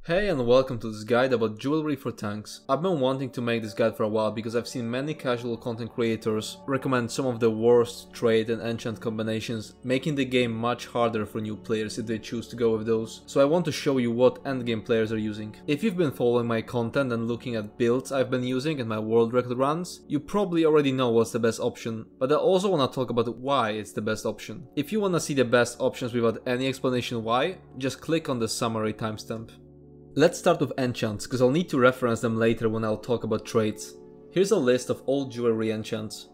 Hey and welcome to this guide about jewelry for tanks. I've been wanting to make this guide for a while because I've seen many casual content creators recommend some of the worst trade and enchant combinations, making the game much harder for new players if they choose to go with those. So I want to show you what endgame players are using. If you've been following my content and looking at builds I've been using in my world record runs, you probably already know what's the best option, but I also want to talk about why it's the best option. If you want to see the best options without any explanation why, just click on the summary timestamp. Let's start with enchants, because I'll need to reference them later when I'll talk about trades. Here's a list of all jewelry enchants.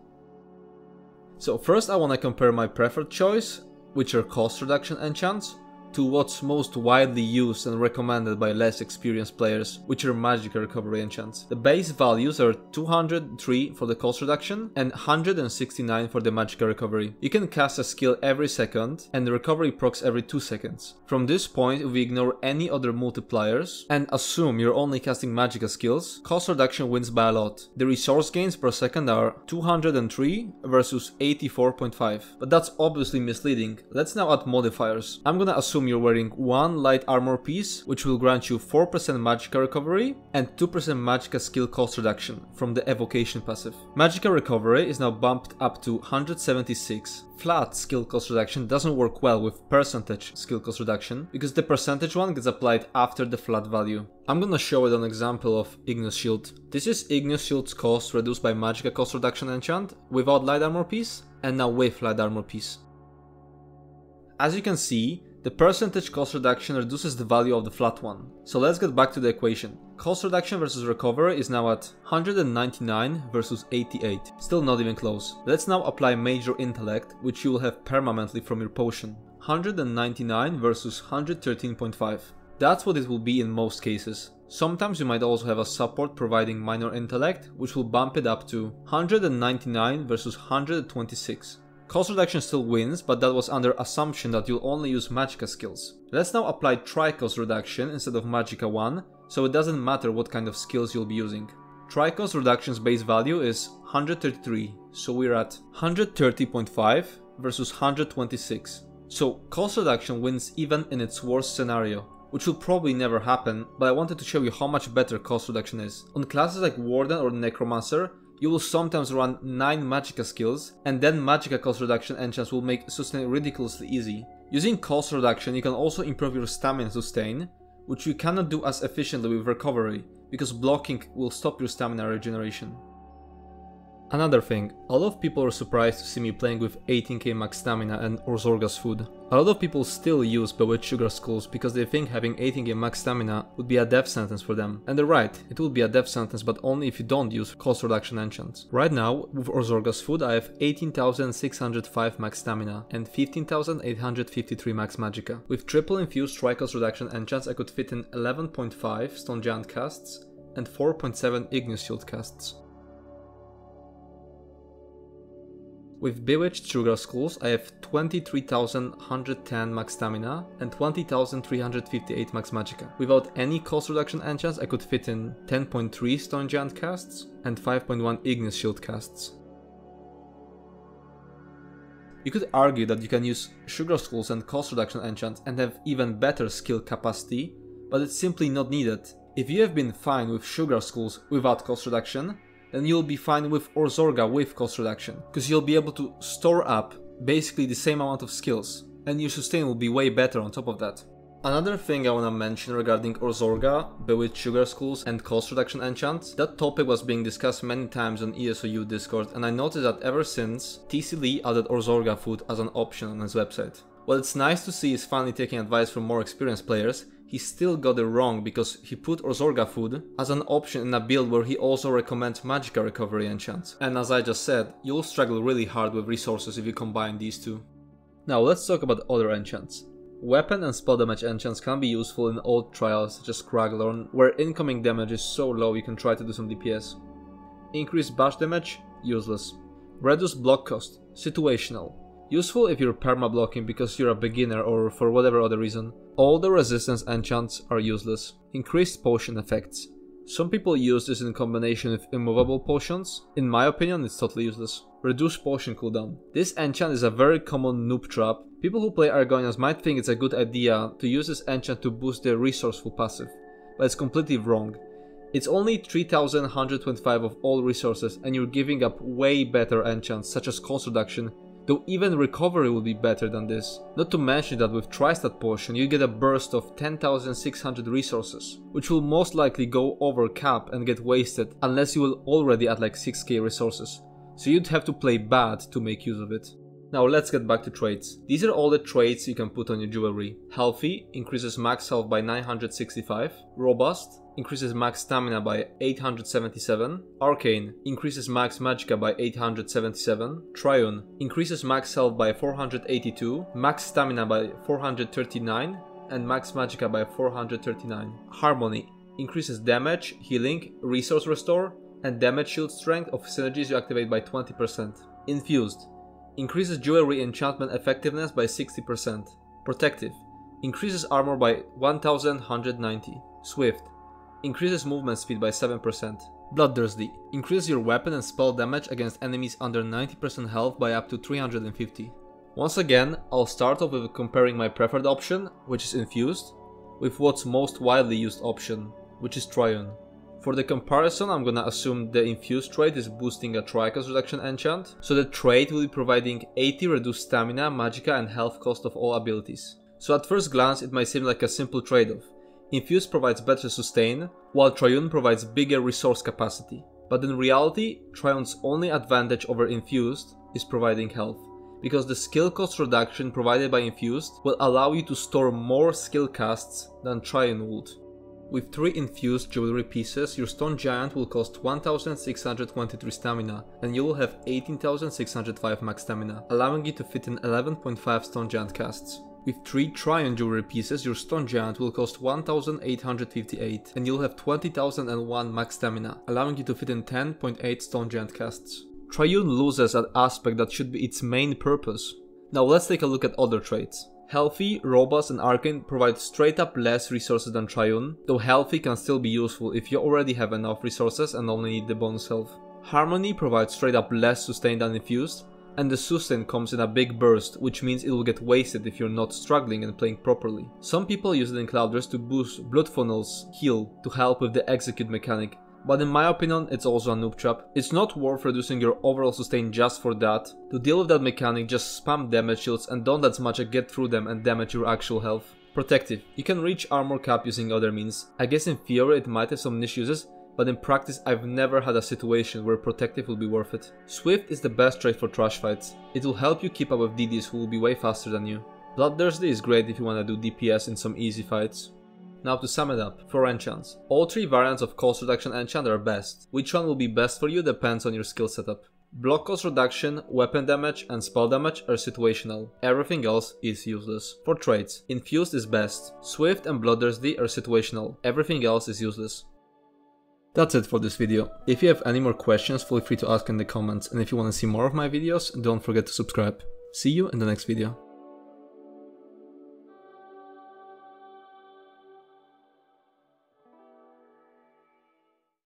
So first I want to compare my preferred choice, which are cost reduction enchants, to what's most widely used and recommended by less experienced players, which are magicka recovery enchants. The base values are 203 for the cost reduction and 169 for the magicka recovery. You can cast a skill every second and the recovery procs every 2 seconds. From this point, if we ignore any other multipliers and assume you're only casting magicka skills, cost reduction wins by a lot. The resource gains per second are 203 versus 84.5, but that's obviously misleading. Let's now add modifiers. I'm gonna assume you're wearing 1 light armor piece, which will grant you 4% magicka recovery and 2% magicka skill cost reduction from the evocation passive. Magicka recovery is now bumped up to 176. Flat skill cost reduction doesn't work well with percentage skill cost reduction because the percentage one gets applied after the flat value. I'm gonna show it on an example of Ignis Shield. This is Ignis Shield's cost reduced by magicka cost reduction enchant without light armor piece and now with light armor piece. As you can see, the percentage cost reduction reduces the value of the flat one. So let's get back to the equation. Cost reduction versus recovery is now at 199 versus 88. Still not even close. Let's now apply major intellect, which you will have permanently from your potion. 199 versus 113.5. That's what it will be in most cases. Sometimes you might also have a support providing minor intellect, which will bump it up to 199 versus 126. Cost reduction still wins, but that was under assumption that you'll only use magicka skills. Let's now apply tri-cost reduction instead of magicka 1, so it doesn't matter what kind of skills you'll be using. Tri-cost reduction's base value is 133, so we're at 130.5 versus 126. So cost reduction wins even in its worst scenario, which will probably never happen, but I wanted to show you how much better cost reduction is. On classes like Warden or Necromancer, you will sometimes run 9 magicka skills, and then magicka cost reduction enchants will make sustain ridiculously easy. Using cost reduction, you can also improve your stamina sustain, which you cannot do as efficiently with recovery, because blocking will stop your stamina regeneration. Another thing, a lot of people are surprised to see me playing with 18k max stamina and Orzorga's food. A lot of people still use Bewitched Sugar Skulls because they think having 18k max stamina would be a death sentence for them. And they're right, it will be a death sentence, but only if you don't use cost reduction enchants. Right now, with Orzorga's food I have 18,605 max stamina and 15,853 max magicka. With triple infused tri-cost reduction enchants I could fit in 11.5 Stone Giant casts and 4.7 Ignis Shield casts. With Bewitched Sugar Skulls I have 23,110 max stamina and 20,358 max magicka. Without any cost reduction enchants I could fit in 10.3 Stone Giant casts and 5.1 Ignis Shield casts. You could argue that you can use Sugar Skulls and cost reduction enchants and have even better skill capacity, but it's simply not needed. If you have been fine with Sugar Skulls without cost reduction, then you'll be fine with Orzorga with cost reduction, because you'll be able to store up basically the same amount of skills, and your sustain will be way better on top of that. Another thing I wanna mention regarding Orzorga, Bewitched Sugar Skulls and cost reduction enchants, that topic was being discussed many times on ESO Discord, and I noticed that ever since, TC Lee added Orzorga food as an option on his website. While it's nice to see he's finally taking advice from more experienced players, he still got it wrong because he put Orzorga food as an option in a build where he also recommends magicka recovery enchants. And as I just said, you'll struggle really hard with resources if you combine these two. Now let's talk about other enchants. Weapon and spell damage enchants can be useful in old trials such as Craglorn, where incoming damage is so low you can try to do some DPS. Increased bash damage, useless. Reduced block cost, situational. Useful if you're perma-blocking because you're a beginner or for whatever other reason. All the resistance enchants are useless. Increased potion effects. Some people use this in combination with immovable potions. In my opinion, it's totally useless. Reduced potion cooldown. This enchant is a very common noob trap. People who play Argonians might think it's a good idea to use this enchant to boost their resourceful passive. but it's completely wrong. It's only 3125 of all resources and you're giving up way better enchants such as cost reduction, though even recovery will be better than this. Not to mention that with Tristat Potion you get a burst of 10,600 resources, which will most likely go over cap and get wasted unless you will already at like 6k resources, so you'd have to play bad to make use of it. Now let's get back to traits. These are all the traits you can put on your jewelry. Healthy increases max health by 965, Robust increases max stamina by 877, Arcane increases max magicka by 877, Triune increases max health by 482, max stamina by 439, and max magicka by 439. Harmony increases damage, healing, resource restore, and damage shield strength of synergies you activate by 20%. Infused increases jewelry enchantment effectiveness by 60%. Protective increases armor by 1190. Swift increases movement speed by 7%. Bloodthirsty increases your weapon and spell damage against enemies under 90% health by up to 350. Once again, I'll start off with comparing my preferred option, which is Infused, with what's most widely used option, which is Triune. For the comparison, I'm gonna assume the Infused trait is boosting a Tricost reduction enchant, so the trait will be providing 80 reduced stamina, magicka and health cost of all abilities. So at first glance it might seem like a simple trade-off. Infused provides better sustain, while Triune provides bigger resource capacity. But in reality, Triune's only advantage over Infused is providing health, because the skill cost reduction provided by Infused will allow you to store more skill casts than Triune would. With 3 infused jewelry pieces, your Stone Giant will cost 1623 stamina and you will have 18,605 max stamina, allowing you to fit in 11.5 Stone Giant casts. With 3 Triune jewelry pieces, your Stone Giant will cost 1858 and you'll have 20,001 max stamina, allowing you to fit in 10.8 Stone Giant casts. Triune loses that aspect that should be its main purpose. Now let's take a look at other traits. Healthy, Robust and Arcane provide straight up less resources than Triune, though Healthy can still be useful if you already have enough resources and only need the bonus health. Harmony provides straight up less sustain than Infused, and the sustain comes in a big burst, which means it will get wasted if you're not struggling and playing properly. Some people use it in Cloudress to boost Blood Funnel's heal to help with the execute mechanic, but in my opinion it's also a noob trap. It's not worth reducing your overall sustain just for that. To deal with that mechanic, just spam damage shields and don't let magicka get through them and damage your actual health. Protective. You can reach armor cap using other means. I guess in theory it might have some niche uses, but in practice I've never had a situation where protective will be worth it. Swift is the best trait for trash fights. It will help you keep up with DDs who will be way faster than you. Bloodthirsty is great if you wanna do DPS in some easy fights. Now to sum it up, for enchants, all 3 variants of cost reduction enchant are best. Which one will be best for you depends on your skill setup. Block cost reduction, weapon damage and spell damage are situational. Everything else is useless. For traits, Infused is best. Swift and Bloodthirsty are situational. Everything else is useless. That's it for this video. If you have any more questions, feel free to ask in the comments, and if you want to see more of my videos, don't forget to subscribe. See you in the next video.